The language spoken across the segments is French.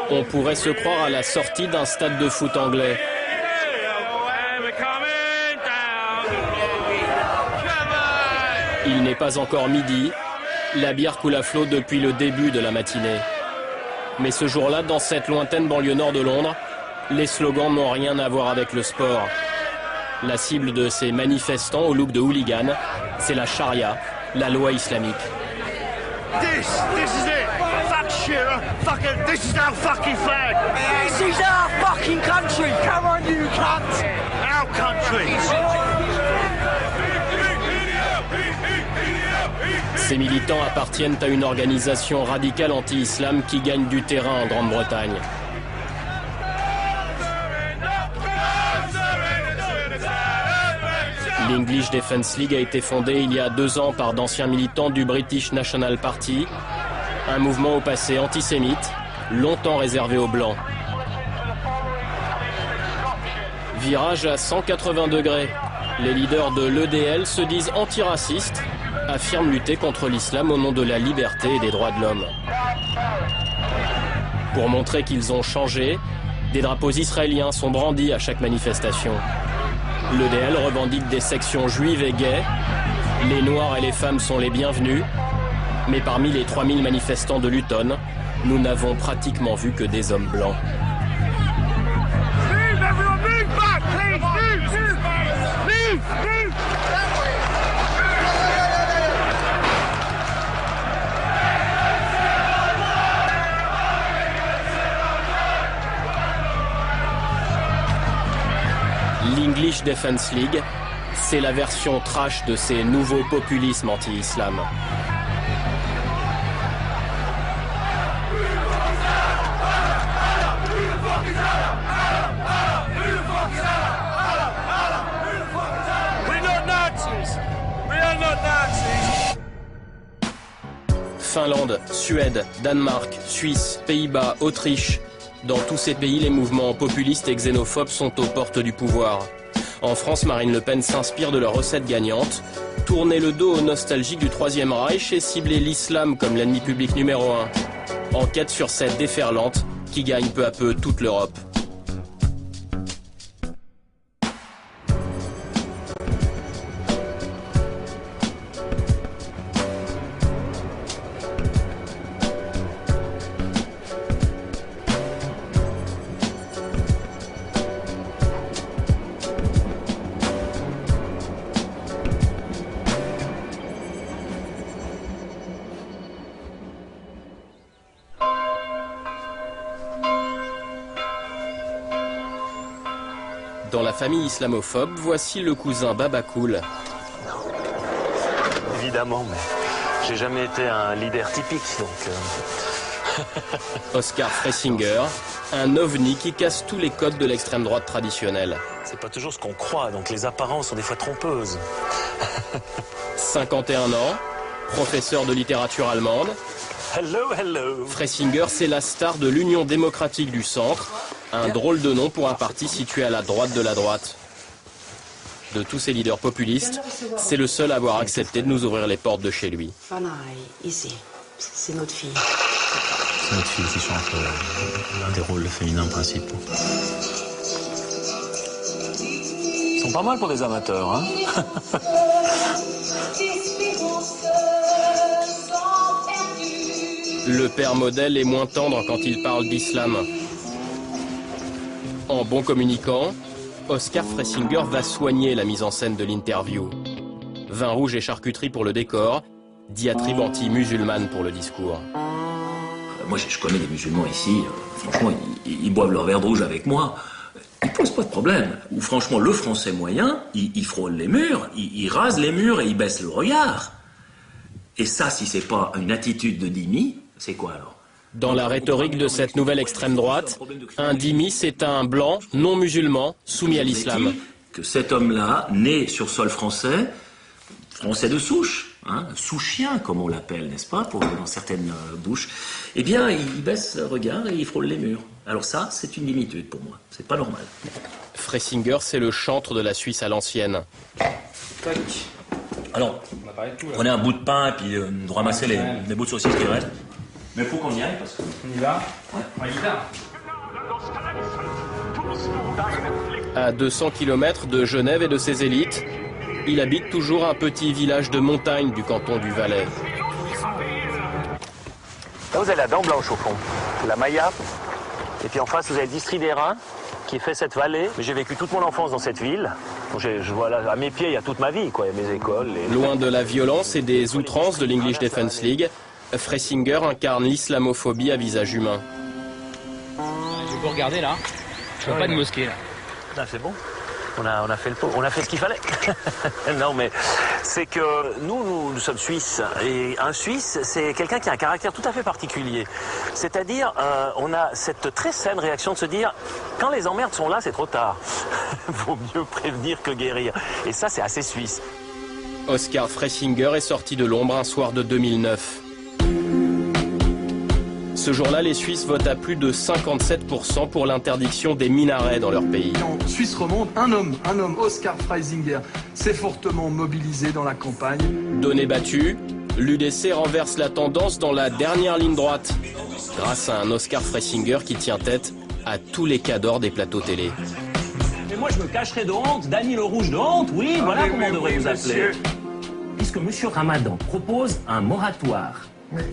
On pourrait se croire à la sortie d'un stade de foot anglais. Il n'est pas encore midi, la bière coule à flot depuis le début de la matinée. Mais ce jour-là, dans cette lointaine banlieue nord de Londres, les slogans n'ont rien à voir avec le sport. La cible de ces manifestants au look de hooligan, c'est la charia, la loi islamique. This is it. Fuck Shearer. This is our fucking flag. This is our fucking country. Come on, you cunt. Our country. Ces militants appartiennent à une organisation radicale anti-islam qui gagne du terrain en Grande-Bretagne. L'English Defence League a été fondée il y a 2 ans par d'anciens militants du British National Party, un mouvement au passé antisémite, longtemps réservé aux Blancs. Virage à 180 degrés. Les leaders de l'EDL se disent antiracistes, affirment lutter contre l'islam au nom de la liberté et des droits de l'homme. Pour montrer qu'ils ont changé, des drapeaux israéliens sont brandis à chaque manifestation. L'EDL revendique des sections juives et gays. Les noirs et les femmes sont les bienvenus. Mais parmi les 3000 manifestants de Luton, nous n'avons pratiquement vu que des hommes blancs. L'English Defence League, c'est la version trash de ces nouveaux populismes anti-islam. Finlande, Suède, Danemark, Suisse, Pays-Bas, Autriche. Dans tous ces pays, les mouvements populistes et xénophobes sont aux portes du pouvoir. En France, Marine Le Pen s'inspire de leur recette gagnante. Tourner le dos aux nostalgiques du Troisième Reich et cibler l'islam comme l'ennemi public numéro 1. Enquête sur cette déferlante qui gagne peu à peu toute l'Europe. Dans la famille islamophobe, voici le cousin Babacool. Évidemment, mais j'ai jamais été un leader typique, donc... Oscar Freisinger, un ovni qui casse tous les codes de l'extrême droite traditionnelle. C'est pas toujours ce qu'on croit, donc les apparences sont des fois trompeuses. 51 ans, professeur de littérature allemande. Hello, hello. Freisinger, c'est la star de l'Union démocratique du centre, un drôle de nom pour un parti situé à la droite de la droite. De tous ces leaders populistes, c'est le seul à avoir accepté de nous ouvrir les portes de chez lui. Fanaï, ici, c'est notre fille. C'est notre fille qui chante l'un des rôles féminins principaux. Ils sont pas mal pour des amateurs, hein. Le père modèle est moins tendre quand il parle d'islam. En bon communicant, Oscar Freisinger va soigner la mise en scène de l'interview. Vin rouge et charcuterie pour le décor, diatribe anti-musulmane pour le discours. Moi, je connais des musulmans ici, franchement, ils boivent leur verre de rouge avec moi. Ils posent pas de problème. Ou franchement, le français moyen, il frôle les murs, il rase les murs et il baisse le regard. Et ça, si c'est pas une attitude de dhimmi, c'est quoi alors? Dans la rhétorique de cette nouvelle extrême droite, un dhimmi, c'est un blanc non musulman soumis à l'islam. Que cet homme-là, né sur sol français, français de souche, hein, sous-chien comme on l'appelle, n'est-ce pas, dans certaines bouches, eh bien il baisse le regard et il frôle les murs. Alors ça, c'est une limitude pour moi, c'est pas normal. Freisinger, c'est le chantre de la Suisse à l'ancienne. Alors, prenez un bout de pain et puis ramassez les bouts de saucisse qui restent. Mais il faut qu'on y aille parce que... On y va? Ouais. On y va. À 200 km de Genève et de ses élites, il habite toujours un petit village de montagne du canton du Valais. Là, vous avez la Dent Blanche au fond, la Maya. Et puis en face, vous avez le district des Reins qui fait cette vallée. Mais j'ai vécu toute mon enfance dans cette ville. Donc je vois là, à mes pieds, il y a toute ma vie, quoi. Il y a mes écoles. Loin de la violence et des outrances de l'English Defence League, Freisinger incarne l'islamophobie à visage humain. Je peux regarder là. Je vois pas de mosquée là. Ah, c'est bon. On a fait le pot. On a fait ce qu'il fallait. Non, mais c'est que nous sommes Suisses. Et un Suisse, c'est quelqu'un qui a un caractère tout à fait particulier. C'est-à-dire, on a cette très saine réaction de se dire, quand les emmerdes sont là, c'est trop tard. Vaut mieux prévenir que guérir. Et ça, c'est assez suisse. Oskar Freisinger est sorti de l'ombre un soir de 2009. Ce jour-là, les Suisses votent à plus de 57% pour l'interdiction des minarets dans leur pays. En Suisse romande, un homme, Oskar Freisinger, s'est fortement mobilisé dans la campagne. Données battues, l'UDC renverse la tendance dans la dernière ligne droite, grâce à un Oskar Freisinger qui tient tête à tous les cadors des plateaux télé. Mais moi, je me cacherai de honte, Dany le Rouge de honte, oui, voilà comment on devrait vous appeler. Puisque M. Ramadan propose un moratoire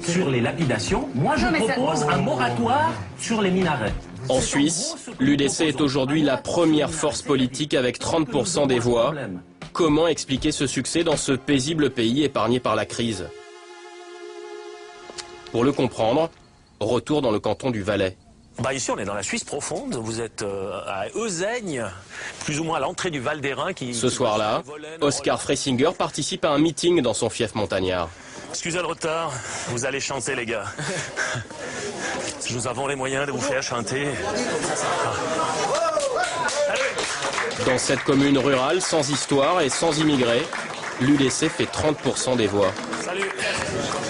sur les lapidations, moi je propose un moratoire sur les minarets. En Suisse, l'UDC est aujourd'hui la première force politique avec 30% des voix. Comment expliquer ce succès dans ce paisible pays épargné par la crise? Pour le comprendre, retour dans le canton du Valais. Bah ici, on est dans la Suisse profonde. Vous êtes à Euzeigne, plus ou moins à l'entrée du Val d'Airain. Ce soir-là, Oskar Freisinger participe à un meeting dans son fief montagnard. Excusez le retard, vous allez chanter les gars. Nous avons les moyens de vous faire chanter. Dans cette commune rurale, sans histoire et sans immigrés, l'UDC fait 30% des voix. Salut.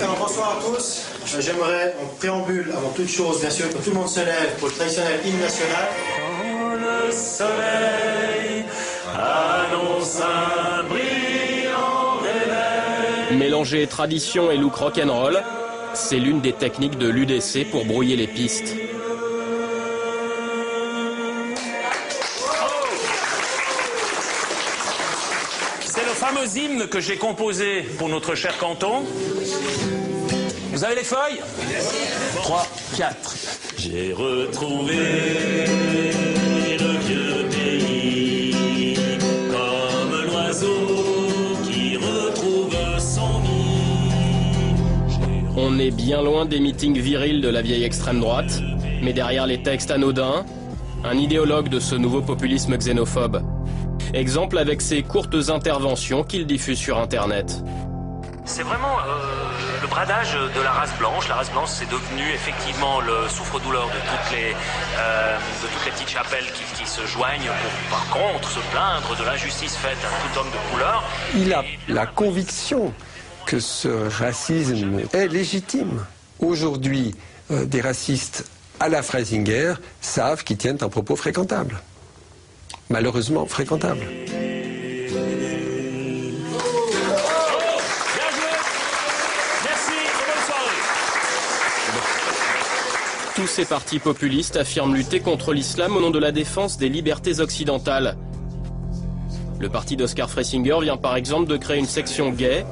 Alors, bonsoir à tous. J'aimerais, en préambule, avant toute chose, bien sûr, que tout le monde se lève pour le traditionnel hymne national. Quand le soleil annonce un brillant réveil. Mélanger tradition et look rock'n'roll, c'est l'une des techniques de l'UDC pour brouiller les pistes. C'est le fameux hymne que j'ai composé pour notre cher canton. Vous avez les feuilles? 3, 4. J'ai retrouvé le vieux pays comme l'oiseau qui retrouve son nid. On est bien loin des meetings virils de la vieille extrême droite, mais derrière les textes anodins, un idéologue de ce nouveau populisme xénophobe. Exemple avec ses courtes interventions qu'il diffuse sur Internet. C'est vraiment le bradage de la race blanche. La race blanche, c'est devenu effectivement le souffre-douleur de toutes les petites chapelles qui se joignent pour, par contre, se plaindre de l'injustice faite à tout homme de couleur. Il a la conviction que ce racisme est légitime. Aujourd'hui, des racistes à la Freisinger savent qu'ils tiennent un propos fréquentable. Malheureusement fréquentable. Tous ces partis populistes affirment lutter contre l'islam au nom de la défense des libertés occidentales. Le parti d'Oskar Freisinger vient par exemple de créer une section gay,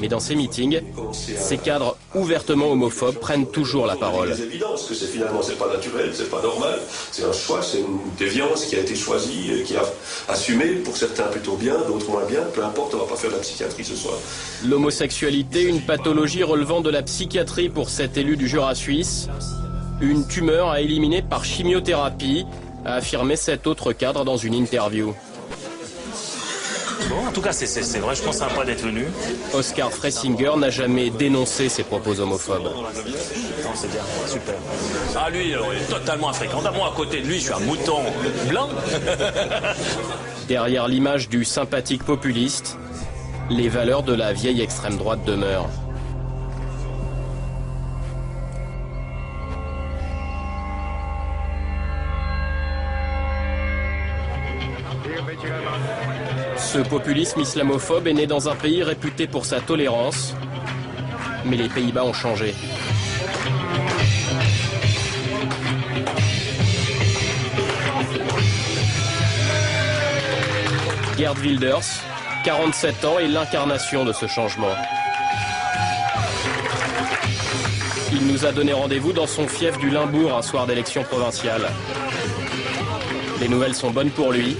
mais dans ses meetings, ces cadres ouvertement homophobes prennent toujours la parole. C'est évident, parce que finalement c'est pas naturel, c'est pas normal, c'est un choix, c'est une déviance qui a été choisie, qui a assumé, pour certains plutôt bien, d'autres moins bien, peu importe, on va pas faire de la psychiatrie ce soir. L'homosexualité, une pathologie relevant de la psychiatrie pour cet élu du Jura suisse. Une tumeur à éliminer par chimiothérapie, a affirmé cet autre cadre dans une interview. Bon, en tout cas, c'est vrai, je pense sympa d'être venu. Oskar Freisinger n'a jamais dénoncé ses propos homophobes. Non, c'est bien, super. Ah, lui, il est totalement infréquentable. Moi, à côté de lui, je suis un mouton blanc. Derrière l'image du sympathique populiste, les valeurs de la vieille extrême droite demeurent. Ce populisme islamophobe est né dans un pays réputé pour sa tolérance, mais les Pays-Bas ont changé. Geert Wilders, 47 ans, est l'incarnation de ce changement. Il nous a donné rendez-vous dans son fief du Limbourg un soir d'élection provinciale. Les nouvelles sont bonnes pour lui.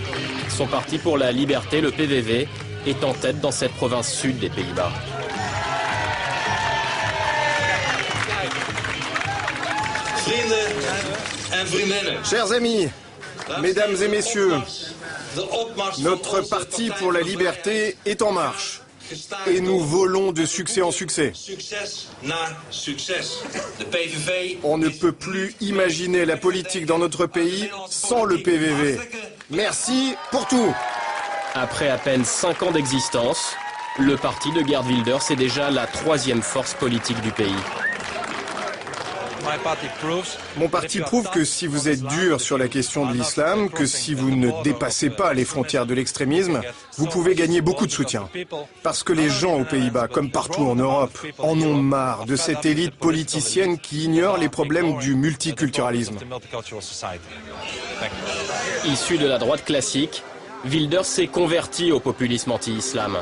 Son parti pour la liberté, le PVV, est en tête dans cette province sud des Pays-Bas. Chers amis, mesdames et messieurs, notre parti pour la liberté est en marche et nous volons de succès en succès. On ne peut plus imaginer la politique dans notre pays sans le PVV. Merci pour tout. Après à peine 5 ans d'existence, le parti de Geert Wilders est déjà la 3e force politique du pays. Mon parti prouve que si vous êtes dur sur la question de l'islam, que si vous ne dépassez pas les frontières de l'extrémisme, vous pouvez gagner beaucoup de soutien. Parce que les gens aux Pays-Bas, comme partout en Europe, en ont marre de cette élite politicienne qui ignore les problèmes du multiculturalisme. Issu de la droite classique, Wilders s'est converti au populisme anti-islam.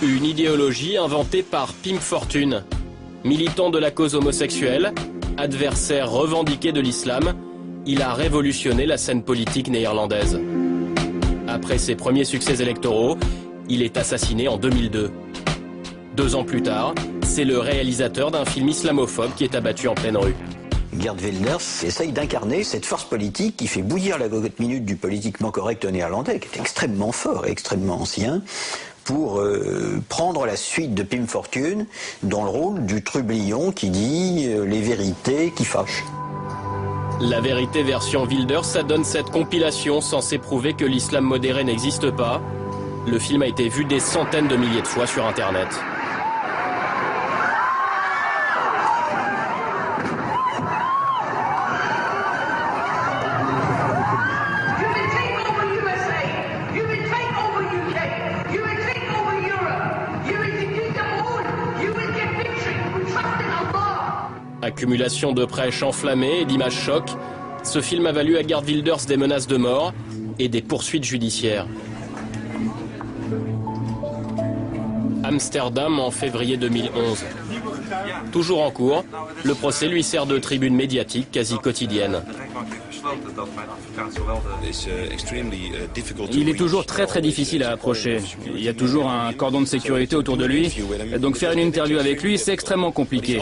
Une idéologie inventée par Pim Fortuyn. Militant de la cause homosexuelle, adversaire revendiqué de l'islam, il a révolutionné la scène politique néerlandaise. Après ses premiers succès électoraux, il est assassiné en 2002. 2 ans plus tard, c'est le réalisateur d'un film islamophobe qui est abattu en pleine rue. Geert Wilders essaye d'incarner cette force politique qui fait bouillir la cocotte minute du politiquement correct néerlandais, qui est extrêmement fort et extrêmement ancien, pour prendre la suite de Pim Fortuyn dans le rôle du trublion qui dit les vérités qui fâchent. La vérité version Wilders, ça donne cette compilation censée prouver que l'islam modéré n'existe pas. Le film a été vu des centaines de milliers de fois sur Internet. Accumulation de prêches enflammés et d'images choc, ce film a valu à Geert Wilders des menaces de mort et des poursuites judiciaires. Amsterdam en février 2011. Toujours en cours, le procès lui sert de tribune médiatique quasi quotidienne. Il est toujours très difficile à approcher. Il y a toujours un cordon de sécurité autour de lui. Donc faire une interview avec lui, c'est extrêmement compliqué.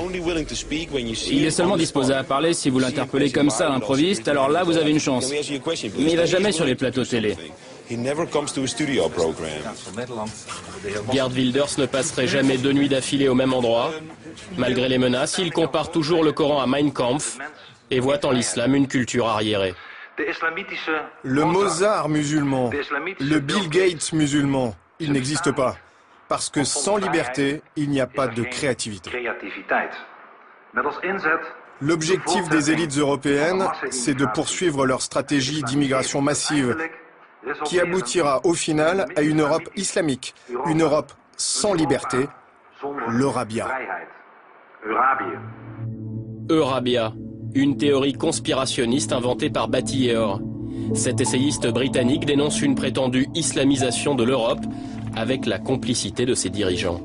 Il est seulement disposé à parler si vous l'interpellez comme ça à l'improviste, alors là vous avez une chance. Mais il va jamais sur les plateaux télé. Geert Wilders ne passerait jamais 2 nuits d'affilée au même endroit. Malgré les menaces, il compare toujours le Coran à Mein Kampf et voit en l'islam une culture arriérée. Le Mozart musulman, le Bill Gates musulman, il n'existe pas. Parce que sans liberté, il n'y a pas de créativité. L'objectif des élites européennes, c'est de poursuivre leur stratégie d'immigration massive, qui aboutira au final à une Europe islamique, une Europe sans liberté, l'Eurabia. Eurabia, une théorie conspirationniste inventée par Bati Ehor. Cet essayiste britannique dénonce une prétendue islamisation de l'Europe avec la complicité de ses dirigeants.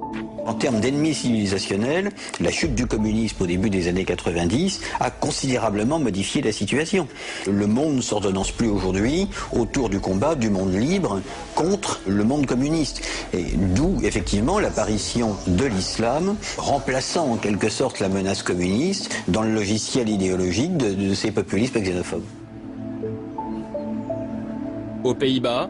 En termes d'ennemis civilisationnels, la chute du communisme au début des années 90 a considérablement modifié la situation. Le monde ne s'ordonnance plus aujourd'hui autour du combat du monde libre contre le monde communiste. Et d'où effectivement l'apparition de l'islam, remplaçant en quelque sorte la menace communiste dans le logiciel idéologique de ces populismes xénophobes. Aux Pays-Bas,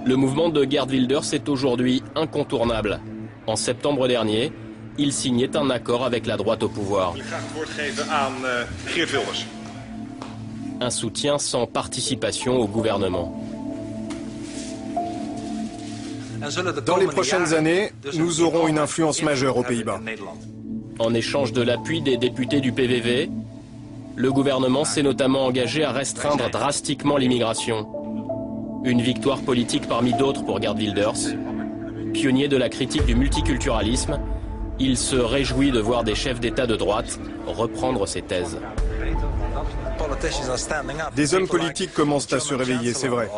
le mouvement de Geert Wilders est aujourd'hui incontournable. En septembre dernier, il signait un accord avec la droite au pouvoir. Un soutien sans participation au gouvernement. Dans les prochaines années, nous aurons une influence majeure aux Pays-Bas. En échange de l'appui des députés du PVV, le gouvernement s'est notamment engagé à restreindre drastiquement l'immigration. Une victoire politique parmi d'autres pour Geert Wilders. Pionnier de la critique du multiculturalisme, il se réjouit de voir des chefs d'État de droite reprendre ses thèses. Des hommes politiques commencent à se réveiller, c'est vrai.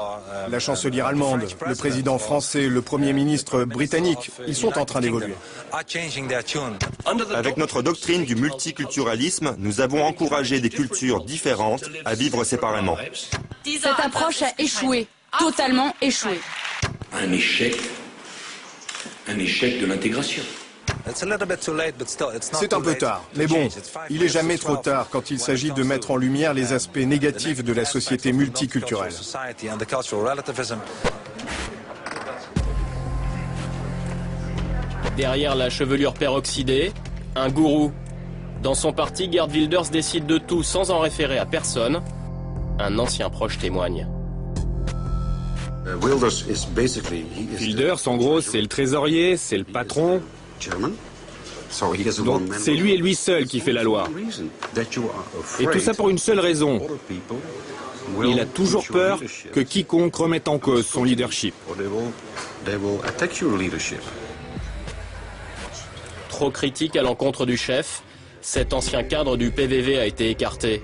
La chancelière allemande, le président français, le premier ministre britannique, ils sont en train d'évoluer. Avec notre doctrine du multiculturalisme, nous avons encouragé des cultures différentes à vivre séparément. Cette approche a échoué, totalement échoué. Un échec de l'intégration. C'est un peu tard, mais bon, il n'est jamais trop tard quand il s'agit de mettre en lumière les aspects négatifs de la société multiculturelle. Derrière la chevelure peroxydée, un gourou. Dans son parti, Geert Wilders décide de tout sans en référer à personne. Un ancien proche témoigne. Wilders, en gros, c'est le trésorier, c'est le patron. Donc c'est lui et lui seul qui fait la loi. Et tout ça pour une seule raison. Il a toujours peur que quiconque remette en cause son leadership. Trop critique à l'encontre du chef, cet ancien cadre du PVV a été écarté.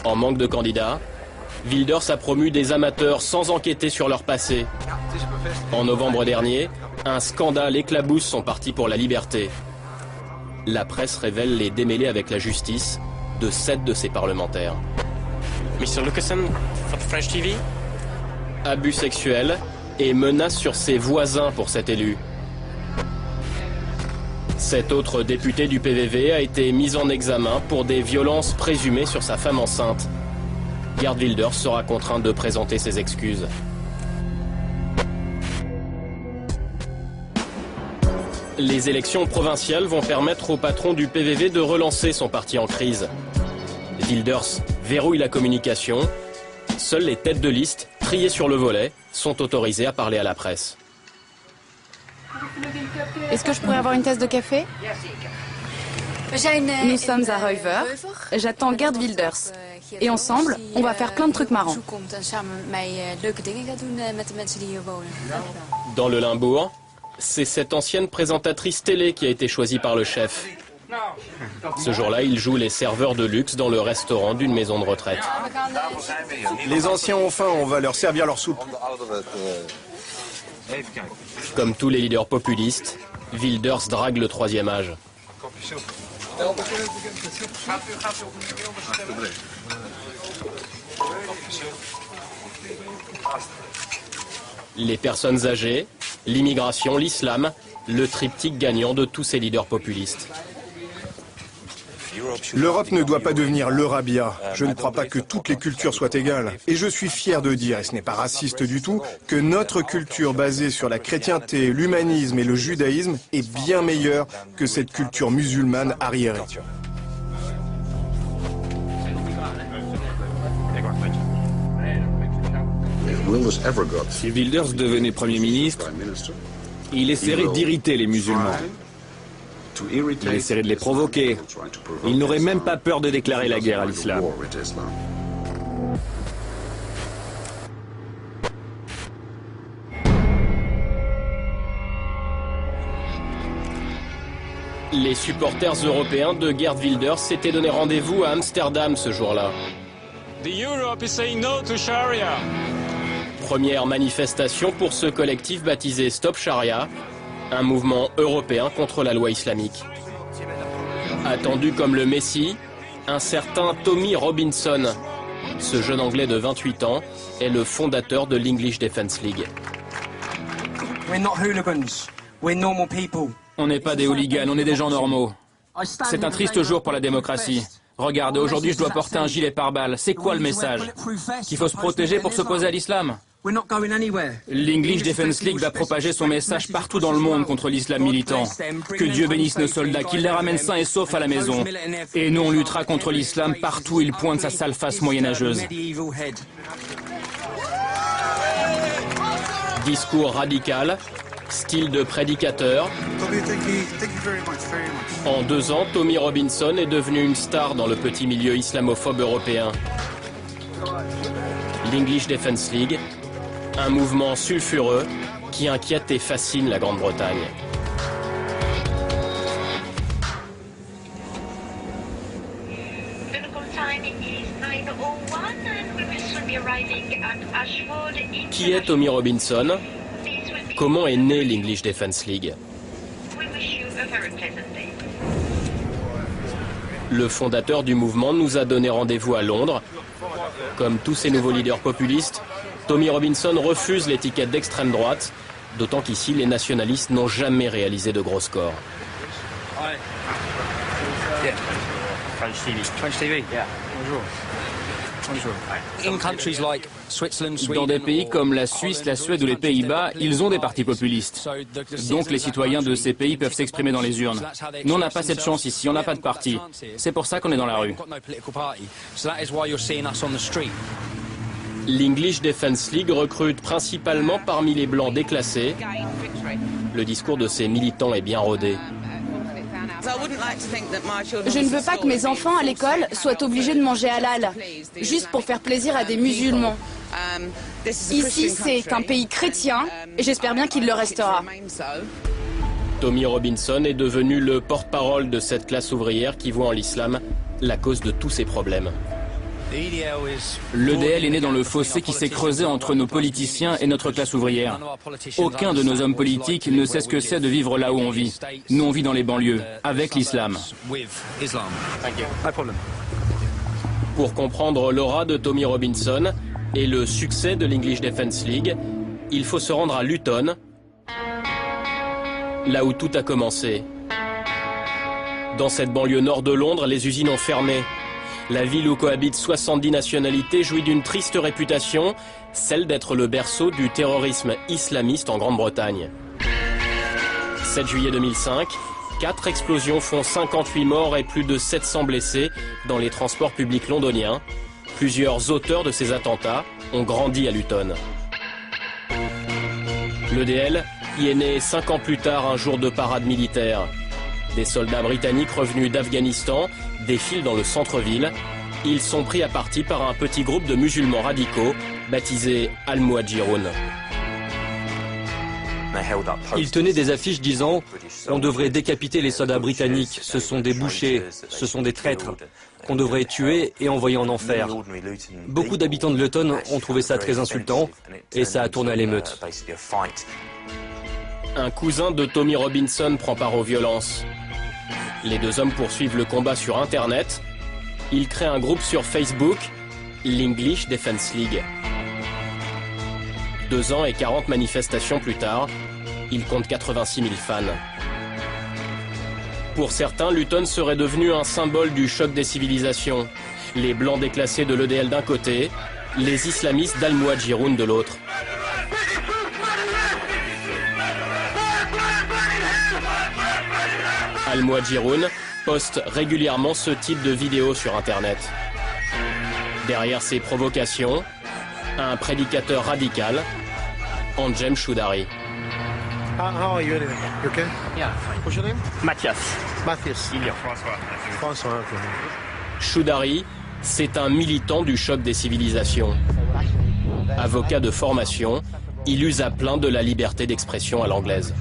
En manque de candidats, Wilders a promu des amateurs sans enquêter sur leur passé. En novembre dernier, un scandale éclabousse son parti pour la liberté. La presse révèle les démêlés avec la justice de 7 de ses parlementaires. Mr. Lucassen, for French TV. Abus sexuels et menaces sur ses voisins pour cet élu. Cet autre député du PVV a été mis en examen pour des violences présumées sur sa femme enceinte. Geert Wilders sera contraint de présenter ses excuses. Les élections provinciales vont permettre au patron du PVV de relancer son parti en crise. Wilders verrouille la communication. Seules les têtes de liste, triées sur le volet, sont autorisées à parler à la presse. Est-ce que je pourrais avoir une tasse de café? Nous sommes à Ruyver. J'attends Geert Wilders. Et ensemble, on va faire plein de trucs marrants. Dans le Limbourg, c'est cette ancienne présentatrice télé qui a été choisie par le chef. Ce jour-là, il joue les serveurs de luxe dans le restaurant d'une maison de retraite. Les anciens ont faim, on va leur servir leur soupe. Comme tous les leaders populistes, Wilders drague le troisième âge. Les personnes âgées, l'immigration, l'islam, le triptyque gagnant de tous ces leaders populistes. L'Europe ne doit pas devenir l'Eurabia. Je ne crois pas que toutes les cultures soient égales. Et je suis fier de dire, et ce n'est pas raciste du tout, que notre culture basée sur la chrétienté, l'humanisme et le judaïsme est bien meilleure que cette culture musulmane arriérée. Si Wilders devenait Premier ministre, il essaierait d'irriter les musulmans. Il essaierait de les provoquer. Il n'aurait même pas peur de déclarer la guerre à l'islam. Les supporters européens de Geert Wilders s'étaient donné rendez-vous à Amsterdam ce jour-là. Première manifestation pour ce collectif baptisé Stop Sharia, un mouvement européen contre la loi islamique. Attendu comme le Messie, un certain Tommy Robinson. Ce jeune Anglais de 28 ans est le fondateur de l'English Defence League. On n'est pas des hooligans, on est des gens normaux. C'est un triste jour pour la démocratie. Regarde, aujourd'hui je dois porter un gilet pare-balles. C'est quoi le message? Qu'il faut se protéger pour s'opposer à l'islam? L'English Defence League va propager son message partout dans le monde contre l'islam militant. Que Dieu bénisse nos soldats, qu'il les ramène sains et saufs à la maison. Et nous on luttera contre l'islam partout où il pointe sa sale face moyenâgeuse. Discours radical, style de prédicateur. En 2 ans, Tommy Robinson est devenu une star dans le petit milieu islamophobe européen. L'English Defence League, un mouvement sulfureux qui inquiète et fascine la Grande-Bretagne. Qui est Tommy Robinson? Comment est née l'English Defence League? Le fondateur du mouvement nous a donné rendez-vous à Londres. Comme tous ces nouveaux leaders populistes, Tommy Robinson refuse l'étiquette d'extrême droite, d'autant qu'ici les nationalistes n'ont jamais réalisé de gros scores. French TV. French TV, yeah. Bonjour. Dans des pays comme la Suisse, la Suède ou les Pays-Bas, ils ont des partis populistes. Donc les citoyens de ces pays peuvent s'exprimer dans les urnes. Nous, on n'a pas cette chance ici, on n'a pas de parti. C'est pour ça qu'on est dans la rue. L'English Defence League recrute principalement parmi les blancs déclassés. Le discours de ces militants est bien rodé. Je ne veux pas que mes enfants à l'école soient obligés de manger halal, juste pour faire plaisir à des musulmans. Ici, c'est un pays chrétien et j'espère bien qu'il le restera. Tommy Robinson est devenu le porte-parole de cette classe ouvrière qui voit en l'islam la cause de tous ses problèmes. L'EDL est né dans le fossé qui s'est creusé entre nos politiciens et notre classe ouvrière. Aucun de nos hommes politiques ne sait ce que c'est de vivre là où on vit. Nous, on vit dans les banlieues, avec l'islam. Pour comprendre l'aura de Tommy Robinson et le succès de l'English Defence League, il faut se rendre à Luton, là où tout a commencé. Dans cette banlieue nord de Londres, les usines ont fermé. La ville où cohabitent 70 nationalités jouit d'une triste réputation, celle d'être le berceau du terrorisme islamiste en Grande-Bretagne. 7 juillet 2005, 4 explosions font 58 morts et plus de 700 blessés dans les transports publics londoniens. Plusieurs auteurs de ces attentats ont grandi à Luton. L'EDL y est né 5 ans plus tard, un jour de parade militaire. Des soldats britanniques revenus d'Afghanistan défilent dans le centre-ville. Ils sont pris à partie par un petit groupe de musulmans radicaux baptisé Al-Muhajiroun. Ils tenaient des affiches disant « On devrait décapiter les soldats britanniques, ce sont des bouchers, ce sont des traîtres, qu'on devrait tuer et envoyer en enfer ». Beaucoup d'habitants de Luton ont trouvé ça très insultant et ça a tourné à l'émeute. Un cousin de Tommy Robinson prend part aux violences. Les 2 hommes poursuivent le combat sur Internet. Ils créent un groupe sur Facebook, l'English Defence League. 2 ans et 40 manifestations plus tard, il compte 86 000 fans. Pour certains, Luton serait devenu un symbole du choc des civilisations. Les blancs déclassés de l'EDL d'un côté, les islamistes d'Al-Muhajiroun de l'autre. Al-Muhajiroun poste régulièrement ce type de vidéos sur Internet. Derrière ces provocations, un prédicateur radical, Anjem Choudary. How are you anyway? You okay? Yeah. What's your name? Mathias. Mathias. François. Okay. Choudary, c'est un militant du choc des civilisations. Avocat de formation, il use à plein de la liberté d'expression à l'anglaise.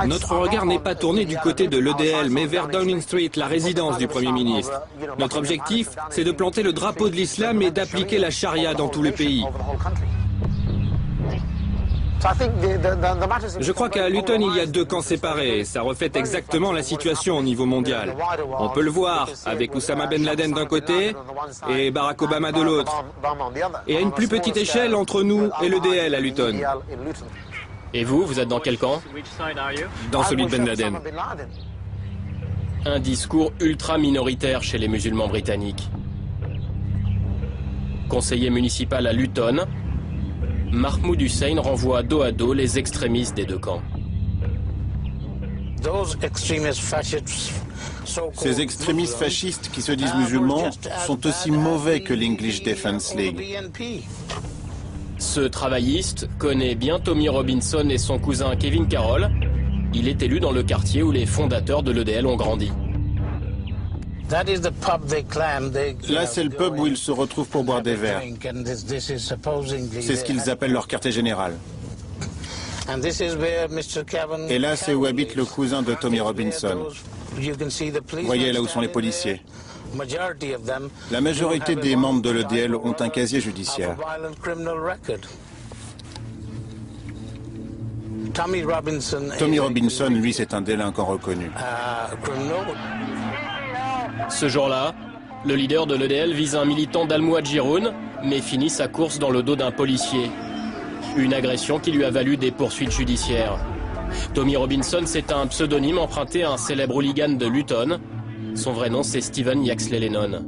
Notre regard n'est pas tourné du côté de l'EDL, mais vers Downing Street, la résidence du Premier ministre. Notre objectif, c'est de planter le drapeau de l'islam et d'appliquer la charia dans tout le pays. Je crois qu'à Luton, il y a 2 camps séparés. Ça reflète exactement la situation au niveau mondial. On peut le voir avec Oussama Ben Laden d'un côté et Barack Obama de l'autre. Et à une plus petite échelle entre nous et l'EDL à Luton. Et vous êtes dans quel camp? Dans celui de Ben Laden. Un discours ultra minoritaire chez les musulmans britanniques. Conseiller municipal à Luton, Mahmoud Hussein renvoie dos à dos les extrémistes des 2 camps. Ces extrémistes fascistes qui se disent musulmans sont aussi mauvais que l'English Defence League. Ce travailliste connaît bien Tommy Robinson et son cousin Kevin Carroll. Il est élu dans le quartier où les fondateurs de l'EDL ont grandi. Là, c'est le pub où ils se retrouvent pour boire des verres. C'est ce qu'ils appellent leur quartier général. Et là, c'est où habite le cousin de Tommy Robinson. Vous voyez là où sont les policiers. La majorité des membres de l'EDL ont un casier judiciaire. Tommy Robinson, lui, c'est un délinquant reconnu. Ce jour-là, le leader de l'EDL vise un militant d'Al-Muhadjiroun, mais finit sa course dans le dos d'un policier. Une agression qui lui a valu des poursuites judiciaires. Tommy Robinson, c'est un pseudonyme emprunté à un célèbre hooligan de Luton. Son vrai nom, c'est Stephen Yaxley Lennon.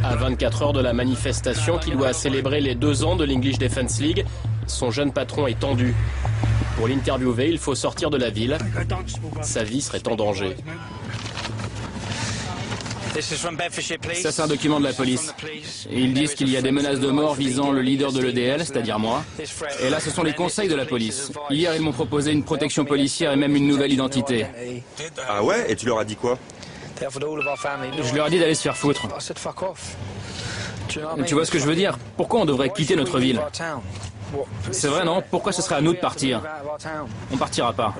À 24 heures de la manifestation qui doit célébrer les 2 ans de l'English Defence League, son jeune patron est tendu. Pour l'interviewer, il faut sortir de la ville. Sa vie serait en danger. Ça, c'est un document de la police. Ils disent qu'il y a des menaces de mort visant le leader de l'EDL, c'est-à-dire moi. Et là, ce sont les conseils de la police. Hier, ils m'ont proposé une protection policière et même une nouvelle identité. Ah ouais? Et tu leur as dit quoi? Je leur ai dit d'aller se faire foutre. Tu vois ce que je veux dire? Pourquoi on devrait quitter notre ville? C'est vrai, non? Pourquoi ce serait à nous de partir? On partira pas.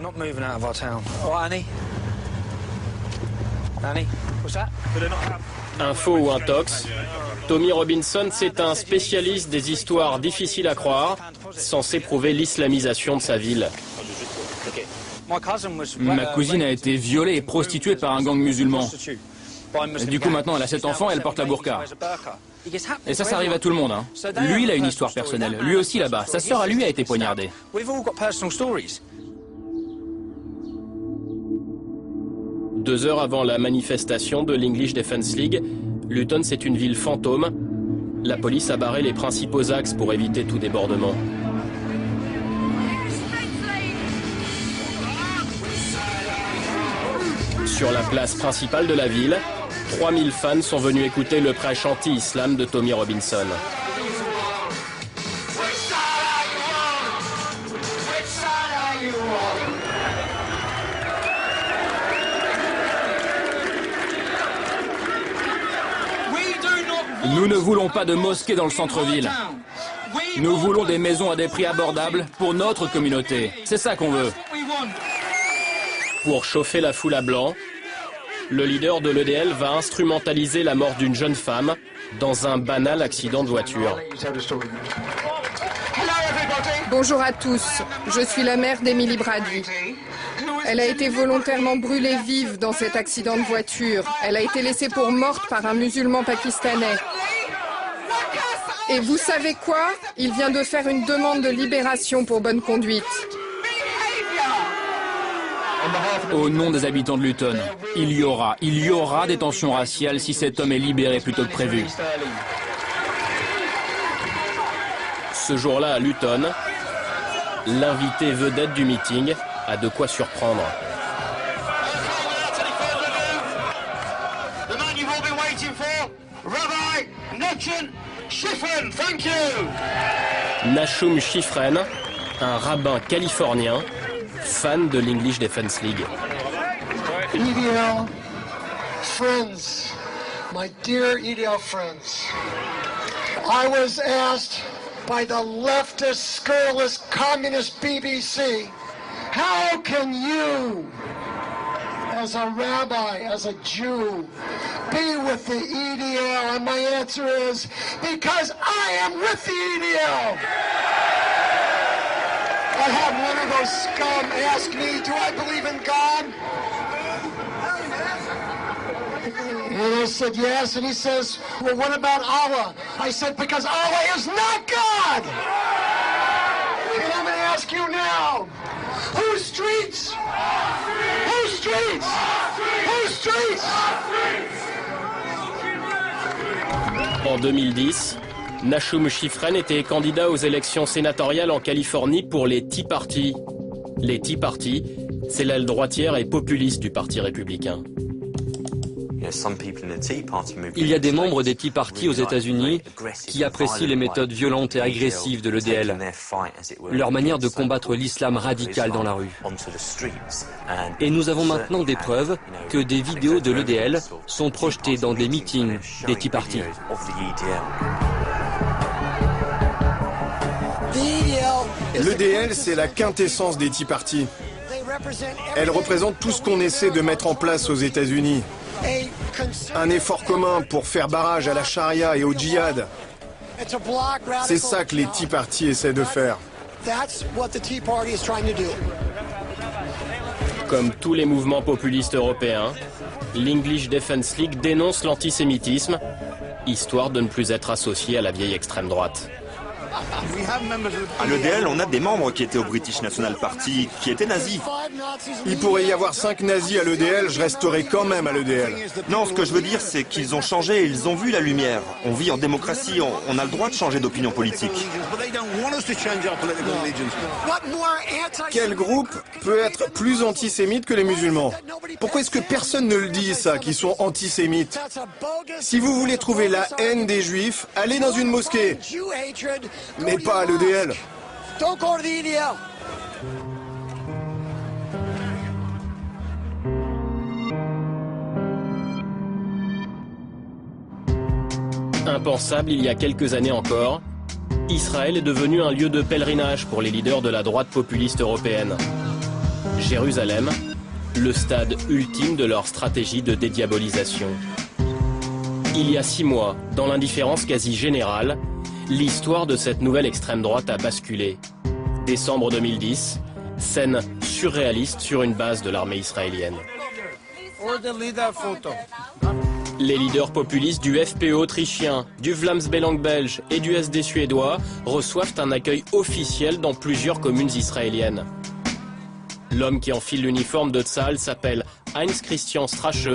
Info ou intox, Tommy Robinson, c'est un spécialiste des histoires difficiles à croire, censé prouver l'islamisation de sa ville. Ma cousine a été violée et prostituée par un gang musulman. Du coup, maintenant, elle a 7 enfants et elle porte la burqa. Et ça arrive à tout le monde. Hein. Lui, il a une histoire personnelle. Lui aussi, là-bas. Sa sœur, à lui, a été poignardée. 2 heures avant la manifestation de l'English Defence League, Luton, c'est une ville fantôme. La police a barré les principaux axes pour éviter tout débordement. Sur la place principale de la ville, 3000 fans sont venus écouter le prêche anti-islam de Tommy Robinson. Nous ne voulons pas de mosquées dans le centre-ville. Nous voulons des maisons à des prix abordables pour notre communauté. C'est ça qu'on veut. Pour chauffer la foule à blanc, le leader de l'EDL va instrumentaliser la mort d'une jeune femme dans un banal accident de voiture. Bonjour à tous, je suis la mère d'Emily Brady. Elle a été volontairement brûlée vive dans cet accident de voiture. Elle a été laissée pour morte par un musulman pakistanais. Et vous savez quoi? Il vient de faire une demande de libération pour bonne conduite. Au nom des habitants de Luton, il y aura des tensions raciales si cet homme est libéré plus tôt que prévu. Ce jour-là à Luton, l'invité vedette du meeting a de quoi surprendre. Nashum Shifren, un rabbin californien, fan de l'English Defence League. EDL friends, my dear EDL friends, I was asked by the leftist, scurrilous, communist BBC, how can you, as a rabbi, as a Jew, be with the EDL? And my answer is, because I am with the EDL. I had one of those scum ask me, do I believe in God? And I said, yes. And he says, well, what about Allah? I said, because Allah is not God. And I'm going to ask you now, whose streets? Whose streets? Whose streets? En 2010, Nashum Shifren était candidat aux élections sénatoriales en Californie pour les Tea Party. Les Tea Party, c'est l'aile droitière et populiste du Parti républicain. Il y a des membres des Tea Party aux États-Unis qui apprécient les méthodes violentes et agressives de l'EDL, leur manière de combattre l'islam radical dans la rue. Et nous avons maintenant des preuves que des vidéos de l'EDL sont projetées dans des meetings des Tea Party. L'EDL, c'est la quintessence des Tea Party. Elle représente tout ce qu'on essaie de mettre en place aux États-Unis. Un effort commun pour faire barrage à la charia et au djihad. C'est ça que les Tea Party essaient de faire. Comme tous les mouvements populistes européens, l'English Defence League dénonce l'antisémitisme, histoire de ne plus être associé à la vieille extrême droite. À l'EDL, on a des membres qui étaient au British National Party, qui étaient nazis. Il pourrait y avoir 5 nazis à l'EDL, je resterai quand même à l'EDL. Non, ce que je veux dire, c'est qu'ils ont changé, ils ont vu la lumière. On vit en démocratie, on a le droit de changer d'opinion politique. Quel groupe peut être plus antisémite que les musulmans? Pourquoi est-ce que personne ne le dit, ça, qu'ils sont antisémites? Si vous voulez trouver la haine des juifs, allez dans une mosquée. Mais pas à l'EDL. Impensable il y a quelques années encore, Israël est devenu un lieu de pèlerinage pour les leaders de la droite populiste européenne. Jérusalem, le stade ultime de leur stratégie de dédiabolisation. Il y a 6 mois, dans l'indifférence quasi générale, l'histoire de cette nouvelle extrême droite a basculé. Décembre 2010, scène surréaliste sur une base de l'armée israélienne. Les leaders populistes du FPE autrichien, du Vlaams-Belang belge et du SD suédois reçoivent un accueil officiel dans plusieurs communes israéliennes. L'homme qui enfile l'uniforme de Tzahal s'appelle Heinz Christian Strache,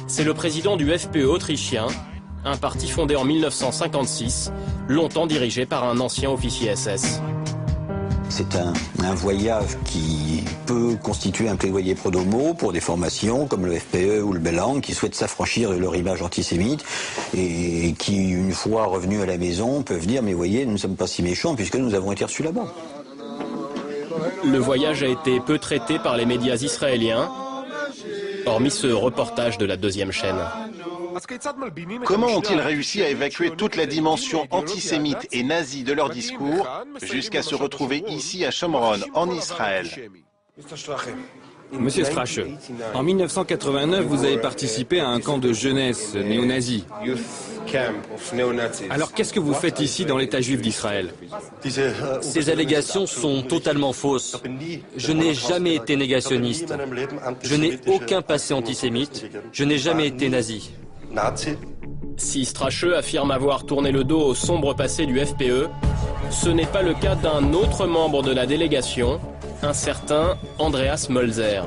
c'est le président du FPE autrichien, un parti fondé en 1956, longtemps dirigé par un ancien officier SS. C'est un voyage qui peut constituer un plaidoyer pro domo pour des formations comme le FPE ou le Belang qui souhaitent s'affranchir de leur image antisémite et qui, une fois revenus à la maison, peuvent dire « mais voyez, nous ne sommes pas si méchants puisque nous avons été reçus là-bas ». Le voyage a été peu traité par les médias israéliens, hormis ce reportage de la 2e chaîne. Comment ont-ils réussi à évacuer toute la dimension antisémite et nazie de leur discours jusqu'à se retrouver ici à Shomron, en Israël? Monsieur Strache, en 1989, vous avez participé à un camp de jeunesse néo-nazi. Alors qu'est-ce que vous faites ici dans l'État juif d'Israël? Ces allégations sont totalement fausses. Je n'ai jamais été négationniste. Je n'ai aucun passé antisémite. Je n'ai jamais été nazi. Si Strache affirme avoir tourné le dos au sombre passé du FPE, ce n'est pas le cas d'un autre membre de la délégation, un certain Andreas Mölzer.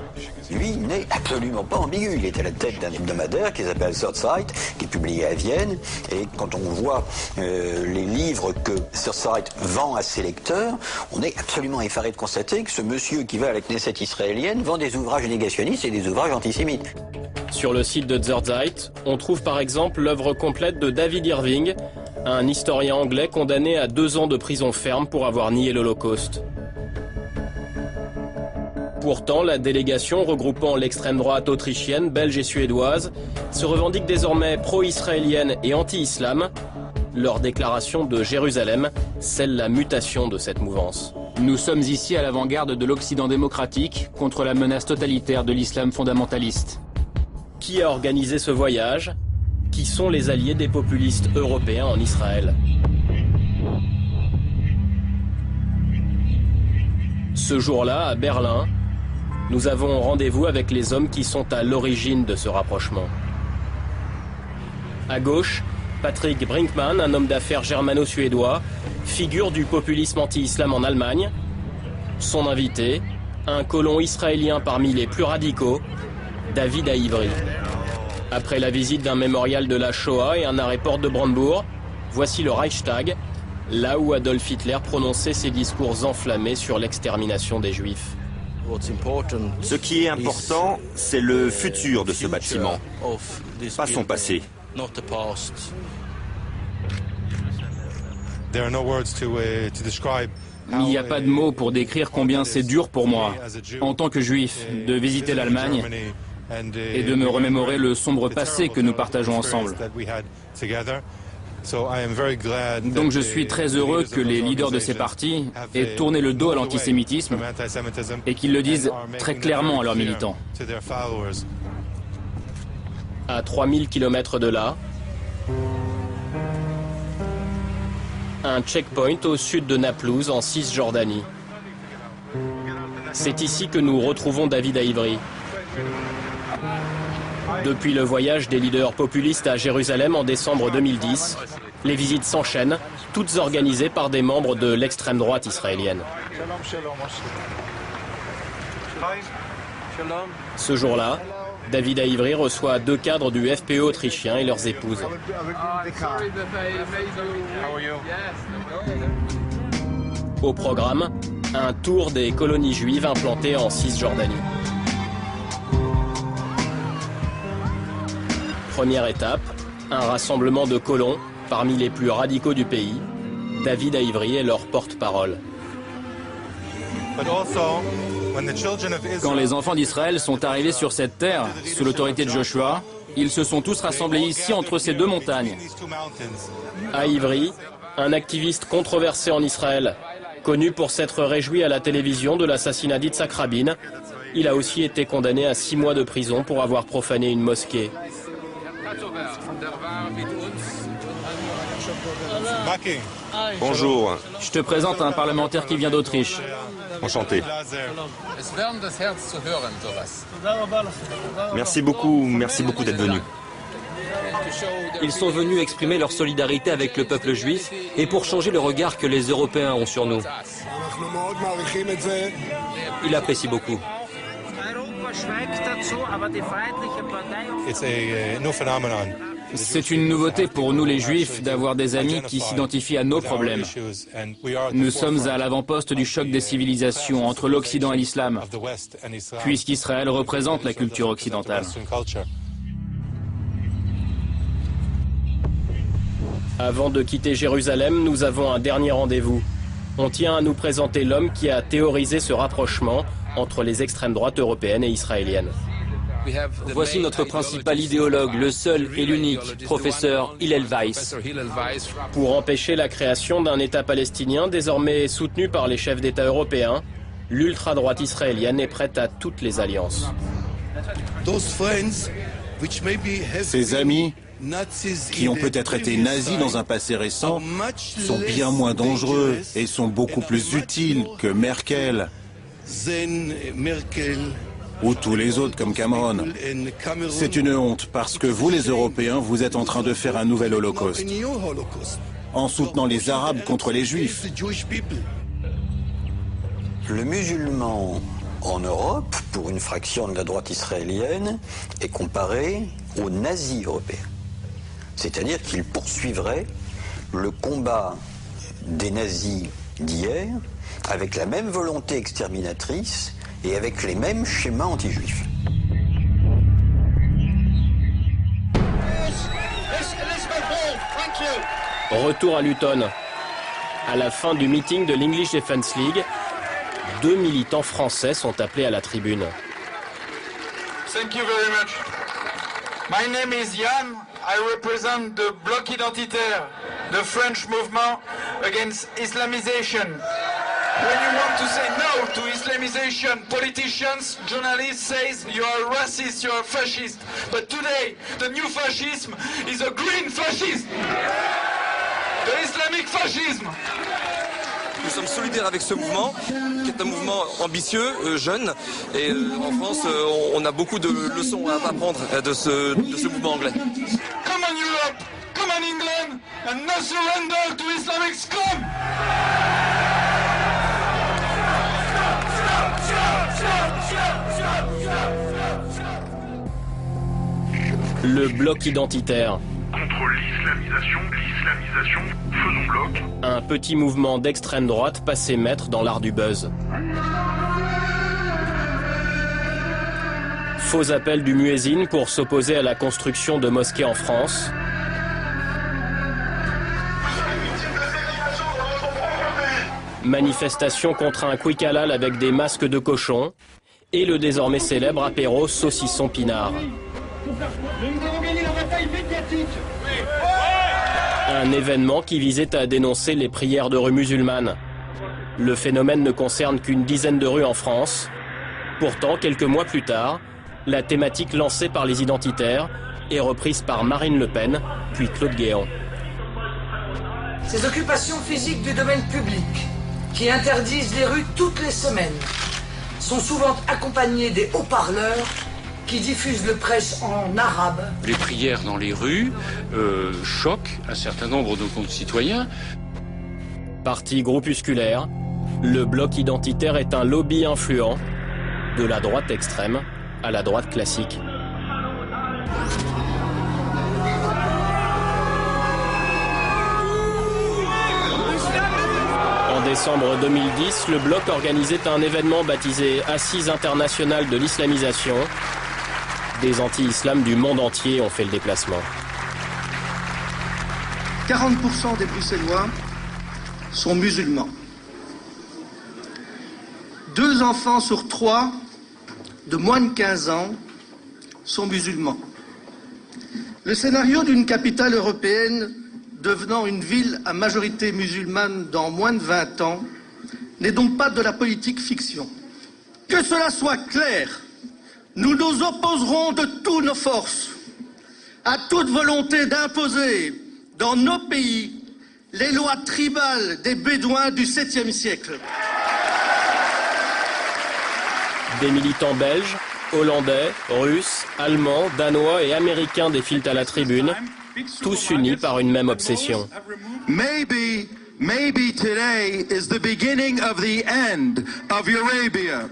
Lui, il n'est absolument pas ambigu. Il est à la tête d'un hebdomadaire qui s'appelle Third Sight, qui est publié à Vienne. Et quand on voit les livres que Third Sight vend à ses lecteurs, on est absolument effaré de constater que ce monsieur qui va à la Knesset israélienne vend des ouvrages négationnistes et des ouvrages antisémites. Sur le site de Third Sight, on trouve par exemple l'œuvre complète de David Irving, un historien anglais condamné à 2 ans de prison ferme pour avoir nié l'Holocauste. Pourtant, la délégation regroupant l'extrême droite autrichienne, belge et suédoise se revendique désormais pro-israélienne et anti-islam. Leur déclaration de Jérusalem scelle la mutation de cette mouvance. Nous sommes ici à l'avant-garde de l'Occident démocratique contre la menace totalitaire de l'islam fondamentaliste. Qui a organisé ce voyage? Qui sont les alliés des populistes européens en Israël? Ce jour-là, à Berlin, nous avons rendez-vous avec les hommes qui sont à l'origine de ce rapprochement. À gauche, Patrick Brinkmann, un homme d'affaires germano-suédois, figure du populisme anti-islam en Allemagne. Son invité, un colon israélien parmi les plus radicaux, David Haïvry. Après la visite d'un mémorial de la Shoah et un arrêt porte de Brandebourg, voici le Reichstag, là où Adolf Hitler prononçait ses discours enflammés sur l'extermination des Juifs. Ce qui est important, c'est le futur de ce bâtiment, pas son passé. Il n'y a pas de mots pour décrire combien c'est dur pour moi, en tant que juif, de visiter l'Allemagne et de me remémorer le sombre passé que nous partageons ensemble. Donc je suis très heureux que les leaders de ces partis aient tourné le dos à l'antisémitisme et qu'ils le disent très clairement à leurs militants. À 3000 km de là, un checkpoint au sud de Naplouse, en Cisjordanie. C'est ici que nous retrouvons David Haïvry. Depuis le voyage des leaders populistes à Jérusalem en décembre 2010, les visites s'enchaînent, toutes organisées par des membres de l'extrême droite israélienne. Ce jour-là, David Haïvry reçoit 2 cadres du FPÖ autrichien et leurs épouses. Au programme, un tour des colonies juives implantées en Cisjordanie. Première étape, un rassemblement de colons parmi les plus radicaux du pays. David Haïvry est leur porte-parole. Quand les enfants d'Israël sont arrivés sur cette terre, sous l'autorité de Joshua, ils se sont tous rassemblés ici entre ces 2 montagnes. Haïvry, un activiste controversé en Israël, connu pour s'être réjoui à la télévision de l'assassinat d'Yitzhak Rabin, il a aussi été condamné à 6 mois de prison pour avoir profané une mosquée. Bonjour. Je te présente un parlementaire qui vient d'Autriche. Enchanté. Merci beaucoup d'être venu. Ils sont venus exprimer leur solidarité avec le peuple juif et pour changer le regard que les Européens ont sur nous. Il apprécie beaucoup. C'est une nouveauté pour nous les Juifs d'avoir des amis qui s'identifient à nos problèmes. Nous sommes à l'avant-poste du choc des civilisations entre l'Occident et l'Islam, puisqu'Israël représente la culture occidentale. Avant de quitter Jérusalem, nous avons un dernier rendez-vous. On tient à nous présenter l'homme qui a théorisé ce rapprochement entre les extrêmes droites européennes et israéliennes. Voici notre principal idéologue, le seul et l'unique, professeur Hillel Weiss. Pour empêcher la création d'un État palestinien désormais soutenu par les chefs d'État européens, l'ultra-droite israélienne est prête à toutes les alliances. Ces amis, qui ont peut-être été nazis dans un passé récent, sont bien moins dangereux et sont beaucoup plus utiles que Merkel ou tous les autres comme Cameron. C'est une honte parce que vous, les Européens, vous êtes en train de faire un nouvel holocauste en soutenant les Arabes contre les Juifs. Le musulman en Europe, pour une fraction de la droite israélienne, est comparé aux nazis européens. C'est-à-dire qu'il poursuivrait le combat des nazis d'hier avec la même volonté exterminatrice et avec les mêmes schémas anti-juifs. Retour à Luton. À la fin du meeting de l'English Defence League, 2 militants français sont appelés à la tribune. Thank you very much. My name is Yann. I represent the Bloc Identitaire, the French movement against Islamization. When you want to say no to Islamization, politicians, journalists say you are racist, you are fascist. But today, the new fascism is a green fascism. The Islamic fascism. Nous sommes solidaires avec ce mouvement, qui est un mouvement ambitieux, jeune. Et en France, on a beaucoup de leçons à apprendre de ce mouvement anglais. Come on Europe, come on England, and no surrender to Islamic scum! Le bloc identitaire. Contre l'islamisation, faisons bloc. Un petit mouvement d'extrême droite passé maître dans l'art du buzz. Faux appel du muezzin pour s'opposer à la construction de mosquées en France. Manifestation contre un quick halal avec des masques de cochon. Et le désormais célèbre apéro saucisson pinard. Un événement qui visait à dénoncer les prières de rue musulmanes. Le phénomène ne concerne qu'une dizaine de rues en France. Pourtant, quelques mois plus tard, la thématique lancée par les identitaires est reprise par Marine Le Pen, puis Claude Guéant. Ces occupations physiques du domaine public, qui interdisent les rues toutes les semaines, sont souvent accompagnées des haut-parleurs qui diffusent le prêche en arabe. Les prières dans les rues choquent un certain nombre de nos concitoyens. Parti groupusculaire, le bloc identitaire est un lobby influent, de la droite extrême à la droite classique. En décembre 2010, le bloc organisait un événement baptisé Assises internationales de l'islamisation. Des anti-islam du monde entier ont fait le déplacement. 40% des Bruxellois sont musulmans. 2 enfants sur 3 de moins de 15 ans sont musulmans. Le scénario d'une capitale européenne devenant une ville à majorité musulmane dans moins de 20 ans n'est donc pas de la politique fiction. Que cela soit clair, nous nous opposerons de toutes nos forces à toute volonté d'imposer dans nos pays les lois tribales des Bédouins du 7e siècle. Des militants belges, hollandais, russes, allemands, danois et américains défilent à la tribune, tous unis par une même obsession. Maybe today is the beginning of the end of Eurabia.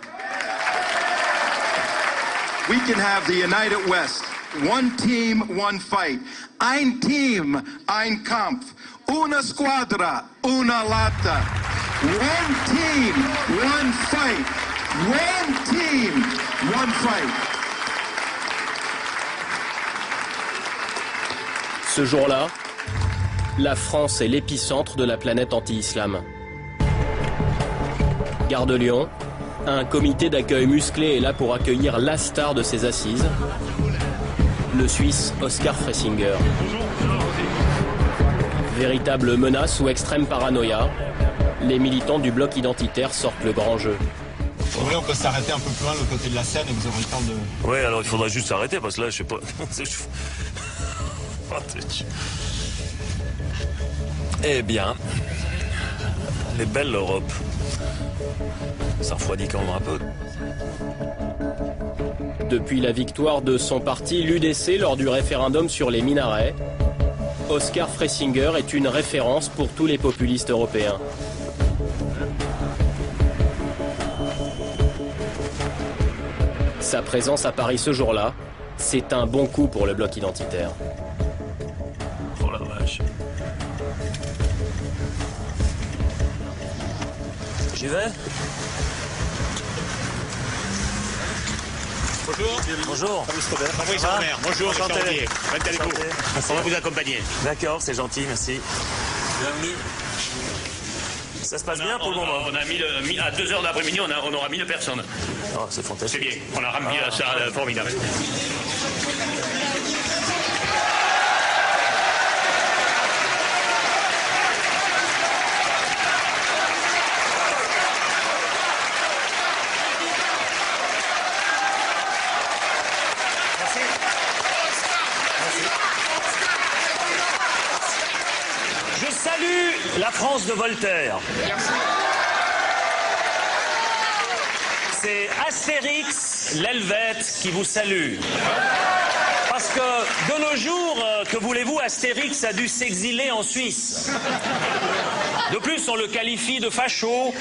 We can have the United West. One team, one fight. Ein Team, ein Kampf. Una squadra, una lotta. One team, one fight. One team, one fight. Ce jour-là, la France est l'épicentre de la planète anti-islam. Gare de Lyon, un comité d'accueil musclé est là pour accueillir la star de ces assises, le Suisse Oskar Fressinger. Véritable menace ou extrême paranoïa, les militants du bloc identitaire sortent le grand jeu. Si vous voulez, on peut s'arrêter un peu plus loin de l'autre côté de la Seine et vous aurez le temps de... Ouais, alors il faudra juste s'arrêter parce que là, je sais pas... Eh bien, elle est belle l'Europe. Ça refroidit quand même un peu. Depuis la victoire de son parti, l'UDC, lors du référendum sur les minarets, Oskar Fressinger est une référence pour tous les populistes européens. Sa présence à Paris ce jour-là, c'est un bon coup pour le bloc identitaire. Oh la vache. J'y vais. Bonjour. Bonjour. Fabrice Robert. Bonjour, Enchanté. Comment allez-vous? On va vous accompagner. D'accord, c'est gentil, merci. Ça se passe bien pour le moment. On a mis à 2h de l'après-midi, on aura 1000 personnes. Oh, c'est fantastique. C'est bien, on a rempli la salle, formidable. Je salue la France de Voltaire. C'est Astérix l'Helvète qui vous salue. Parce que de nos jours, que voulez-vous, Astérix a dû s'exiler en Suisse. De plus, on le qualifie de facho.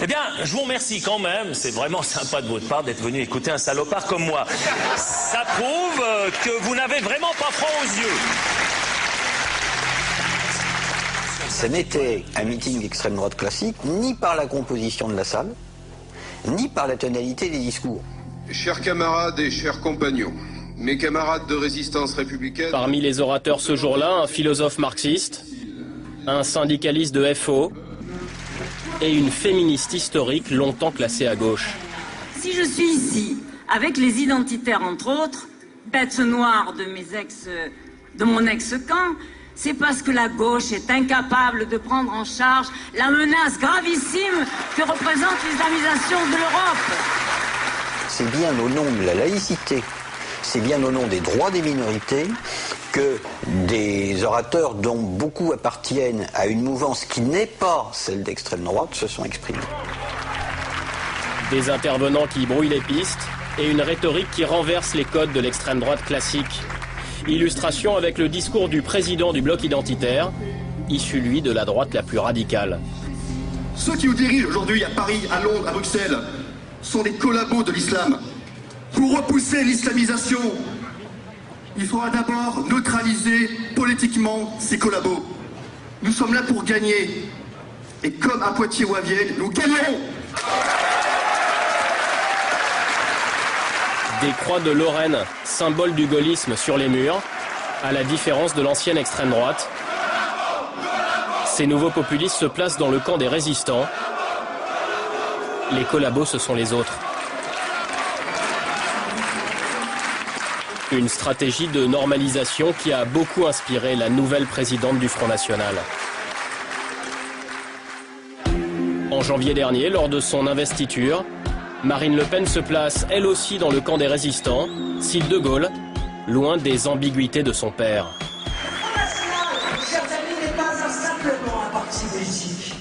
Eh bien, je vous remercie quand même. C'est vraiment sympa de votre part d'être venu écouter un salopard comme moi. Ça prouve que vous n'avez vraiment pas froid aux yeux. Ce n'était un meeting d'extrême droite classique, ni par la composition de la salle, ni par la tonalité des discours. Chers camarades et chers compagnons, mes camarades de résistance républicaine... Parmi les orateurs ce jour-là, un philosophe marxiste, un syndicaliste de FO et une féministe historique longtemps classée à gauche. Si je suis ici, avec les identitaires entre autres, bête noire de mon ex-camp, c'est parce que la gauche est incapable de prendre en charge la menace gravissime que représente l'islamisation de l'Europe. C'est bien au nom de la laïcité, c'est bien au nom des droits des minorités que des orateurs dont beaucoup appartiennent à une mouvance qui n'est pas celle d'extrême droite se sont exprimés. Des intervenants qui brouillent les pistes et une rhétorique qui renverse les codes de l'extrême droite classique. Illustration avec le discours du président du bloc identitaire, issu lui de la droite la plus radicale. Ceux qui nous dirigent aujourd'hui à Paris, à Londres, à Bruxelles, sont des collabos de l'islam. Pour repousser l'islamisation, il faudra d'abord neutraliser politiquement ces collabos. Nous sommes là pour gagner. Et comme à Poitiers ou à Vienne, nous gagnerons. Des croix de Lorraine, symbole du gaullisme sur les murs, à la différence de l'ancienne extrême droite. Ces nouveaux populistes se placent dans le camp des résistants. Les collabos, ce sont les autres. Une stratégie de normalisation qui a beaucoup inspiré la nouvelle présidente du Front National. En janvier dernier, lors de son investiture, Marine Le Pen se place elle aussi dans le camp des résistants, style de Gaulle, loin des ambiguïtés de son père. Chers amis, n'est pas simplement un parti politique.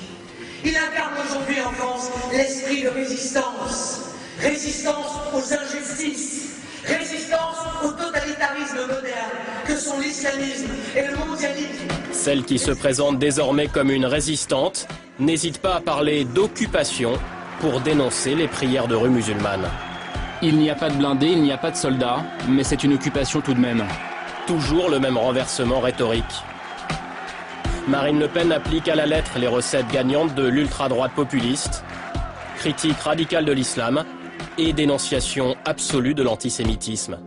Il incarne aujourd'hui en France l'esprit de résistance. Résistance aux injustices, résistance au totalitarisme moderne que sont l'islamisme et le mondialisme. Celle qui se présente désormais comme une résistante n'hésite pas à parler d'occupation pour dénoncer les prières de rue musulmanes. Il n'y a pas de blindés, il n'y a pas de soldats, mais c'est une occupation tout de même. Toujours le même renversement rhétorique. Marine Le Pen applique à la lettre les recettes gagnantes de l'ultra-droite populiste, critique radicale de l'islam et dénonciation absolue de l'antisémitisme.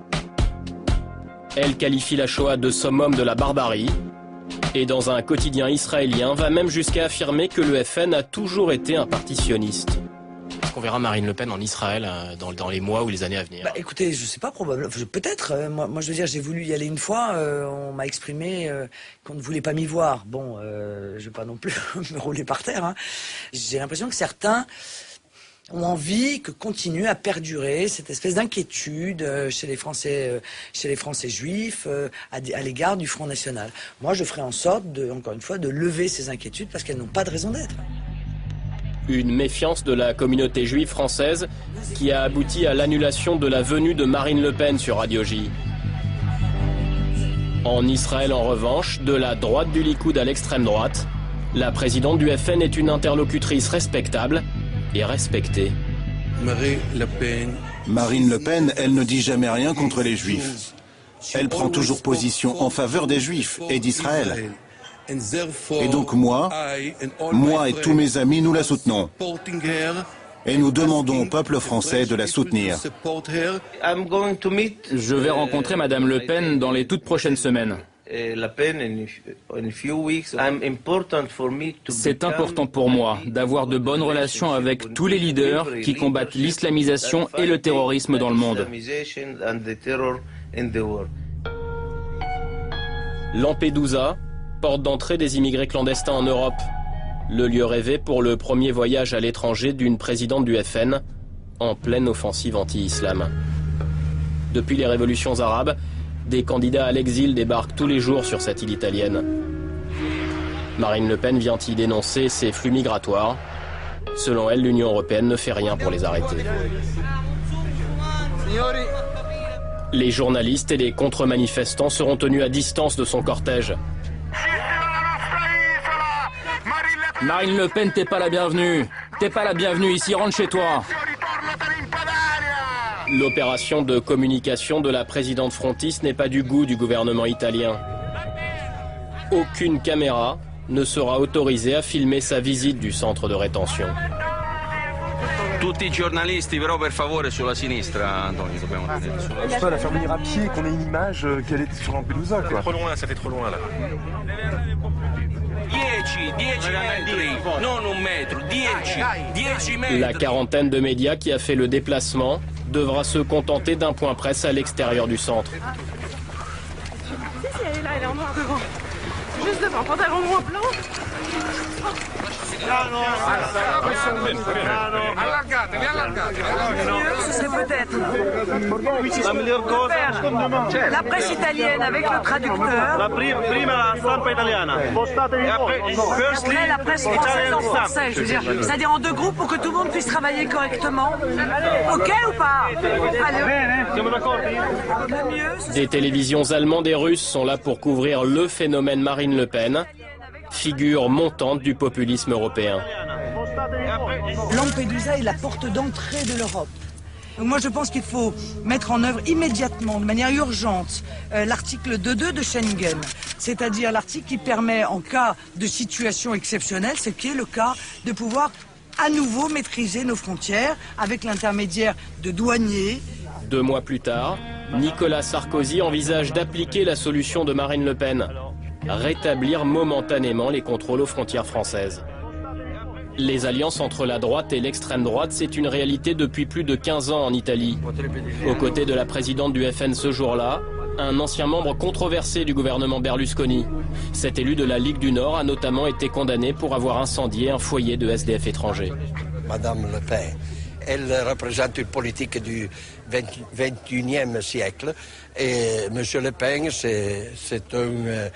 Elle qualifie la Shoah de summum de la barbarie et dans un quotidien israélien va même jusqu'à affirmer que le FN a toujours été un parti sioniste. On verra Marine Le Pen en Israël dans les mois ou les années à venir. Écoutez, je sais pas, probablement, peut-être. Moi, je veux dire, j'ai voulu y aller une fois. On m'a exprimé qu'on ne voulait pas m'y voir. Bon, je vais pas non plus me rouler par terre. Hein. J'ai l'impression que certains ont envie que continue à perdurer cette espèce d'inquiétude chez les Français juifs à l'égard du Front National. Moi, je ferai en sorte, encore une fois, de lever ces inquiétudes parce qu'elles n'ont pas de raison d'être. Une méfiance de la communauté juive française qui a abouti à l'annulation de la venue de Marine Le Pen sur Radio J. En Israël, en revanche, de la droite du Likoud à l'extrême droite, la présidente du FN est une interlocutrice respectable et respectée. Marine Le Pen, elle ne dit jamais rien contre les juifs. Elle prend toujours position en faveur des juifs et d'Israël. Et donc moi et tous mes amis, nous la soutenons. Et nous demandons au peuple français de la soutenir. Je vais rencontrer Madame Le Pen dans les toutes prochaines semaines. C'est important pour moi d'avoir de bonnes relations avec tous les leaders qui combattent l'islamisation et le terrorisme dans le monde. Lampedusa, porte d'entrée des immigrés clandestins en Europe. Le lieu rêvé pour le premier voyage à l'étranger d'une présidente du FN en pleine offensive anti-islam. Depuis les révolutions arabes, des candidats à l'exil débarquent tous les jours sur cette île italienne. Marine Le Pen vient y dénoncer ces flux migratoires. Selon elle, l'Union européenne ne fait rien pour les arrêter. Les journalistes et les contre-manifestants seront tenus à distance de son cortège. Marine Le Pen, t'es pas la bienvenue. T'es pas la bienvenue ici, rentre chez toi. L'opération de communication de la présidente frontiste n'est pas du goût du gouvernement italien. Aucune caméra ne sera autorisée à filmer sa visite du centre de rétention. Tutti i giornalisti però per favore sulla sinistra, Antonio, dobbiamo tenere sulla Je sais pas, la faire venir à pied, qu'on ait une image qu'elle est sur Lampedusa, quoi. Trop loin là, ça fait trop loin là. 10 metri, non un metro, 10 metri. La quarantaine de médias qui a fait le déplacement devra se contenter d'un point presse à l'extérieur du centre. Si, elle est là, elle est en noir devant. Juste devant, pantalon noir blanc. Ce serait peut-être la presse italienne avec le traducteur. Après la presse française en français, je veux dire. C'est-à-dire en deux groupes pour que tout le monde puisse travailler correctement. Ok ou pas? Des télévisions allemandes et russes sont là pour couvrir le phénomène Marine Le Pen, figure montante du populisme européen. Lampedusa est la porte d'entrée de l'Europe. Moi, je pense qu'il faut mettre en œuvre immédiatement, de manière urgente, l'article 2.2 de Schengen, c'est-à-dire l'article qui permet, en cas de situation exceptionnelle, ce qui est le cas, de pouvoir à nouveau maîtriser nos frontières avec l'intermédiaire de douaniers. 2 mois plus tard, Nicolas Sarkozy envisage d'appliquer la solution de Marine Le Pen, rétablir momentanément les contrôles aux frontières françaises. Les alliances entre la droite et l'extrême droite, c'est une réalité depuis plus de 15 ans en Italie. Aux côtés de la présidente du FN ce jour-là, un ancien membre controversé du gouvernement Berlusconi. Cet élu de la Ligue du Nord a notamment été condamné pour avoir incendié un foyer de SDF étrangers. Madame Le Pen, elle représente une politique du 21e siècle et Monsieur Le Pen, c'est un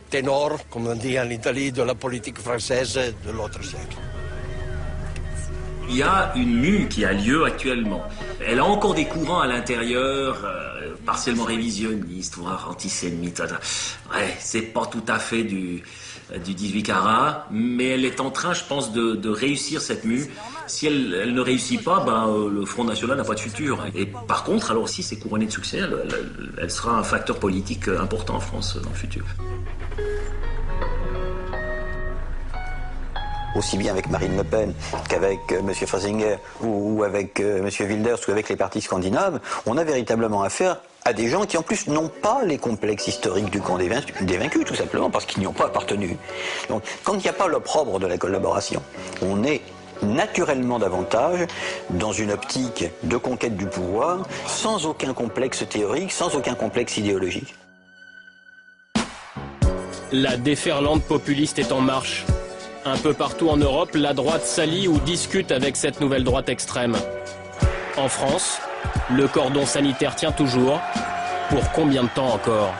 ténor, comme on dit en Italie, de la politique française de l'autre siècle. Il y a une mue qui a lieu actuellement. Elle a encore des courants à l'intérieur, partiellement révisionnistes, voire antisémites. Ouais, c'est pas tout à fait du 18 carats, mais elle est en train, je pense, de réussir cette mue. Si elle ne réussit pas, le Front National n'a pas de futur. Et par contre, alors si c'est couronné de succès, elle sera un facteur politique important en France dans le futur. Aussi bien avec Marine Le Pen qu'avec M. Frasinger ou avec M. Wilders ou avec les partis scandinaves, on a véritablement affaire à des gens qui en plus n'ont pas les complexes historiques du camp des vaincus, tout simplement parce qu'ils n'y ont pas appartenu. Donc quand il n'y a pas l'opprobre de la collaboration, on est naturellement davantage dans une optique de conquête du pouvoir, sans aucun complexe théorique, sans aucun complexe idéologique. La déferlante populiste est en marche. Un peu partout en Europe, la droite s'allie ou discute avec cette nouvelle droite extrême. En France, le cordon sanitaire tient toujours. Pour combien de temps encore ?